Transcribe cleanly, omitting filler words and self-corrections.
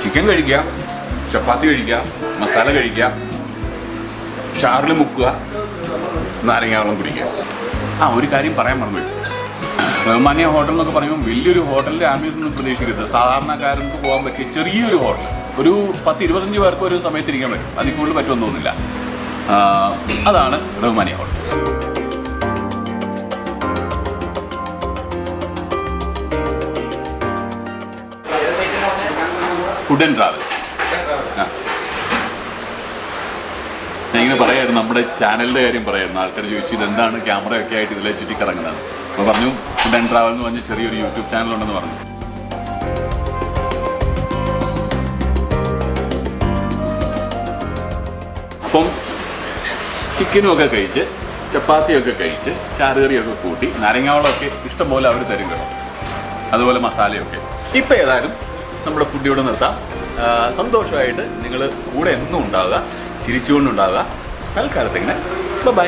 Chicken കഴിക്കുക, ചപ്പാത്തി കഴിക്കുക, മസാല കഴിക്കുക, ചാറിൽ മുക്കുക, നാരങ്ങാവെള്ളം കുടിക്കുക. ഒരു കാര്യം പറയാൻ മറന്നുപോയി. റഹ്മാനിയ ഹോട്ടൽ എന്നൊക്കെ പറയുമ്പോൾ വലിയൊരു ഹോട്ടലിൻ്റെ ആംബിയൻസ് ഒന്നും പ്രതീക്ഷിക്കരുത്. സാധാരണക്കാരർക്ക് പോകാൻ പറ്റിയ ചെറിയൊരു ഹോട്ടൽ, ഒരു 10-25 പേർക്ക് ഒരു സമയത്തിരിക്കാൻ പറ്റും. അതിൽ കൂടുതൽ പറ്റുമെന്ന് തോന്നുന്നില്ല. അതാണ് Rahmania hotel. Food and travel. ഞാനിങ്ങനെ പറയായിരുന്നു, നമ്മുടെ ചാനലിൻ്റെ കാര്യം പറയായിരുന്നു. ആൾക്കാർ ചോദിച്ചു ഇതെന്താണ് ക്യാമറയൊക്കെ ആയിട്ട് ഇതിലെ ചുറ്റിക്കറങ്ങുന്നത്. അപ്പോൾ പറഞ്ഞു ഫുഡ് ആൻഡ് ട്രാവൽ എന്ന് പറഞ്ഞ് ചെറിയൊരു യൂട്യൂബ് ചാനലുണ്ടെന്ന് പറഞ്ഞു. അപ്പം ചിക്കനും ഒക്കെ കഴിച്ച്, ചപ്പാത്തിയൊക്കെ കഴിച്ച്, ചാറുകറിയൊക്കെ കൂട്ടി, നാരങ്ങാവളമൊക്കെ ഇഷ്ടംപോലെ അവർ തരും കേട്ടോ. അതുപോലെ മസാലയൊക്കെ. ഇപ്പം ഏതായാലും നമ്മുടെ ഫുഡ് ഇവിടെ നിർത്താം. സന്തോഷമായിട്ട് നിങ്ങൾ കൂടെ എന്നും ഉണ്ടാവുക, ചിരിച്ചുകൊണ്ടുണ്ടാവുക. തൽക്കാലത്തിങ്ങനെ ബൈ.